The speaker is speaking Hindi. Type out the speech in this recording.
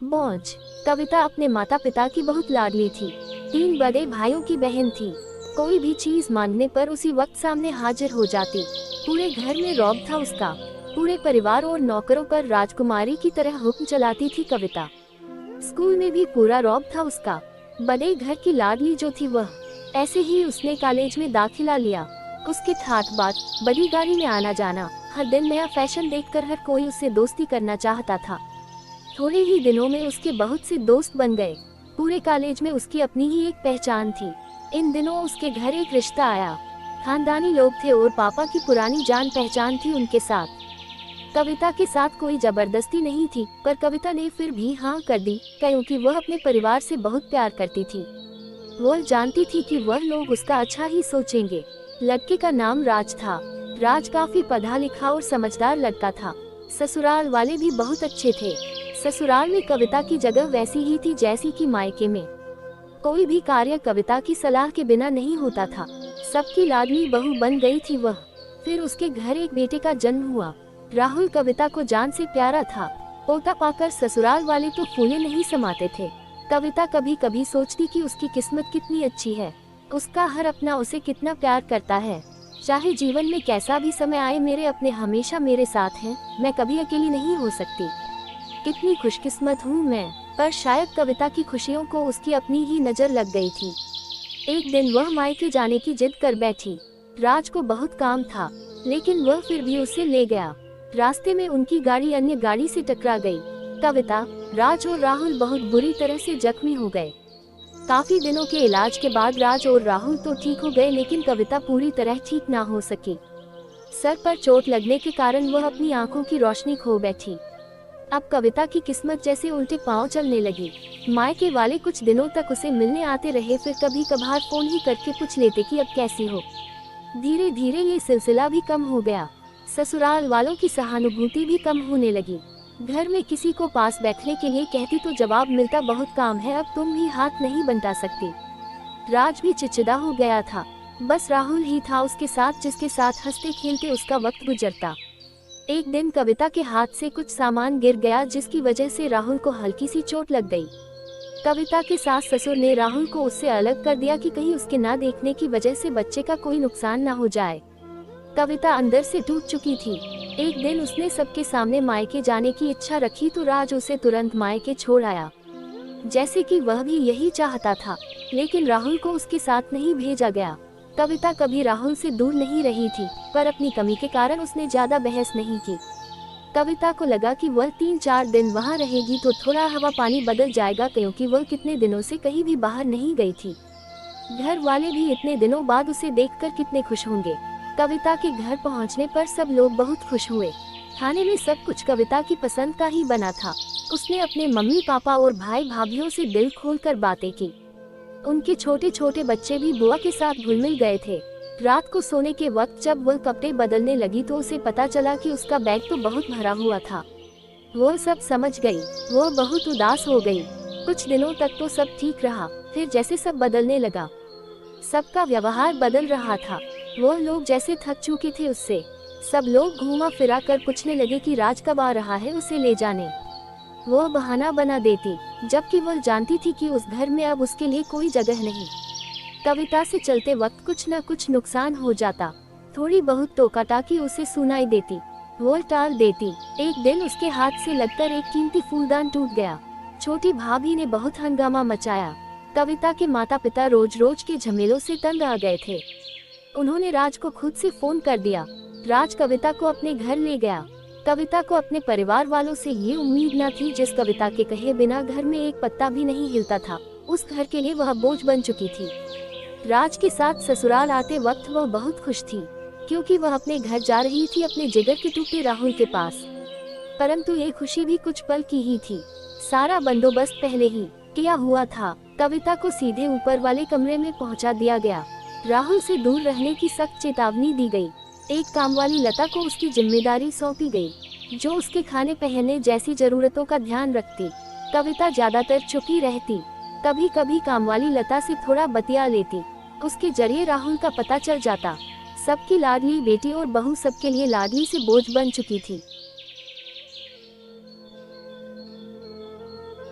मौज। कविता अपने माता पिता की बहुत लाडली थी। 3 बड़े भाइयों की बहन थी। कोई भी चीज मांगने पर उसी वक्त सामने हाजिर हो जाती। पूरे घर में रौब था उसका। पूरे परिवार और नौकरों पर राजकुमारी की तरह हुक्म चलाती थी कविता। स्कूल में भी पूरा रौब था उसका। बड़े घर की लाडली जो थी वह। ऐसे ही उसने कॉलेज में दाखिला लिया। उसकी ठाठ बात, बड़ी गाड़ी में आना जाना, हर दिन नया फैशन देखकर हर कोई उससे दोस्ती करना चाहता था। थोड़े ही दिनों में उसके बहुत से दोस्त बन गए। पूरे कॉलेज में उसकी अपनी ही एक पहचान थी। इन दिनों उसके घर एक रिश्ता आया। खानदानी लोग थे और पापा की पुरानी जान पहचान थी उनके साथ। कविता के साथ कोई जबरदस्ती नहीं थी, पर कविता ने फिर भी हाँ कर दी, क्योंकि वह अपने परिवार से बहुत प्यार करती थी। वह जानती थी कि वह लोग उसका अच्छा ही सोचेंगे। लड़के का नाम राज था। राज काफी पढ़ा लिखा और समझदार लड़का था। ससुराल वाले भी बहुत अच्छे थे। ससुराल में कविता की जगह वैसी ही थी जैसी कि मायके में। कोई भी कार्य कविता की सलाह के बिना नहीं होता था। सबकी लाडली बहू बन गई थी वह। फिर उसके घर एक बेटे का जन्म हुआ। राहुल कविता को जान से प्यारा था। पोता पाकर ससुराल वाले तो फूले नहीं समाते थे। कविता कभी कभी सोचती कि उसकी किस्मत कितनी अच्छी है। उसका हर अपना उसे कितना प्यार करता है। चाहे जीवन में कैसा भी समय आए, मेरे अपने हमेशा मेरे साथ हैं। मैं कभी अकेली नहीं हो सकती। कितनी खुशकिस्मत हूँ मैं। पर शायद कविता की खुशियों को उसकी अपनी ही नजर लग गई थी। एक दिन वह मायके जाने की जिद कर बैठी। राज को बहुत काम था, लेकिन वह फिर भी उसे ले गया। रास्ते में उनकी गाड़ी अन्य गाड़ी से टकरा गई। कविता, राज और राहुल बहुत बुरी तरह से जख्मी हो गए। काफी दिनों के इलाज के बाद राज और राहुल तो ठीक हो गए, लेकिन कविता पूरी तरह ठीक ना हो सकी। सर पर चोट लगने के कारण वह अपनी आंखों की रोशनी खो बैठी। अब कविता की किस्मत जैसे उल्टे पांव चलने लगी। मायके वाले कुछ दिनों तक उसे मिलने आते रहे, फिर कभी कभार फोन ही करके पूछ लेते कि अब कैसी हो। धीरे धीरे ये सिलसिला भी कम हो गया। ससुराल वालों की सहानुभूति भी कम होने लगी। घर में किसी को पास बैठने के लिए कहती तो जवाब मिलता, बहुत काम है, अब तुम भी हाथ नहीं बंटा सकती। राज भी चिड़चिड़ा हो गया था। बस राहुल ही था उसके साथ, जिसके साथ हंसते खेलते उसका वक्त गुजरता। एक दिन कविता के हाथ से कुछ सामान गिर गया, जिसकी वजह से राहुल को हल्की सी चोट लग गई। कविता के सास ससुर ने राहुल को उससे अलग कर दिया कि कहीं उसके ना देखने की वजह से बच्चे का कोई नुकसान ना हो जाए। कविता अंदर से टूट चुकी थी। एक दिन उसने सबके सामने मायके जाने की इच्छा रखी तो राज उसे तुरंत मायके छोड़ आया, जैसे कि वह भी यही चाहता था। लेकिन राहुल को उसके साथ नहीं भेजा गया। कविता कभी राहुल से दूर नहीं रही थी, पर अपनी कमी के कारण उसने ज्यादा बहस नहीं की। कविता को लगा कि वह 3-4 दिन वहाँ रहेगी तो थोड़ा हवा पानी बदल जाएगा, क्योंकि वह कितने दिनों से कहीं भी बाहर नहीं गई थी। घर वाले भी इतने दिनों बाद उसे देखकर कितने खुश होंगे। कविता के घर पहुंचने पर सब लोग बहुत खुश हुए। खाने में सब कुछ कविता की पसंद का ही बना था। उसने अपने मम्मी पापा और भाई भाभीियों से दिल खोलकर बातें की। उनके छोटे छोटे बच्चे भी बुआ के साथ घुल मिल गए थे। रात को सोने के वक्त जब वह कपड़े बदलने लगी तो उसे पता चला कि उसका बैग तो बहुत भरा हुआ था। वो सब समझ गई। वो बहुत उदास हो गई। कुछ दिनों तक तो सब ठीक रहा, फिर जैसे सब बदलने लगा। सबका व्यवहार बदल रहा था। वो लोग जैसे थक चुके थे उससे। सब लोग घूमा फिरा कर पूछने लगे कि राज कब आ रहा है उसे ले जाने। वो बहाना बना देती, जबकि वह जानती थी कि उस घर में अब उसके लिए कोई जगह नहीं। कविता से चलते वक्त कुछ न कुछ नुकसान हो जाता। थोड़ी बहुत टोका-टाकी उसे सुनाई देती, वो टाल देती। एक दिन उसके हाथ से लगकर एक कीमती फूलदान टूट गया। छोटी भाभी ने बहुत हंगामा मचाया। कविता के माता पिता रोज रोज के झमेलों से तंग आ गए थे। उन्होंने राज को खुद से फोन कर दिया। राज कविता को अपने घर ले गया। कविता को अपने परिवार वालों से ये उम्मीद न थी। जिस कविता के कहे बिना घर में एक पत्ता भी नहीं हिलता था, उस घर के लिए वह बोझ बन चुकी थी। राज के साथ ससुराल आते वक्त वह बहुत खुश थी, क्योंकि वह अपने घर जा रही थी, अपने जिगर के टुकड़े राहुल के पास। परंतु ये खुशी भी कुछ पल की ही थी। सारा बंदोबस्त पहले ही किया हुआ था। कविता को सीधे ऊपर वाले कमरे में पहुंचा दिया गया। राहुल से दूर रहने की सख्त चेतावनी दी गई। एक कामवाली लता को उसकी जिम्मेदारी सौंपी गई, जो उसके खाने पहनने जैसी जरूरतों का ध्यान रखती। कविता ज्यादातर चुप ही रहती। कभी कभी कामवाली लता से थोड़ा बतिया लेती। उसके जरिए राहुल का पता चल जाता। सबकी लाडली बेटी और बहू सबके लिए लाडली से बोझ बन चुकी थी।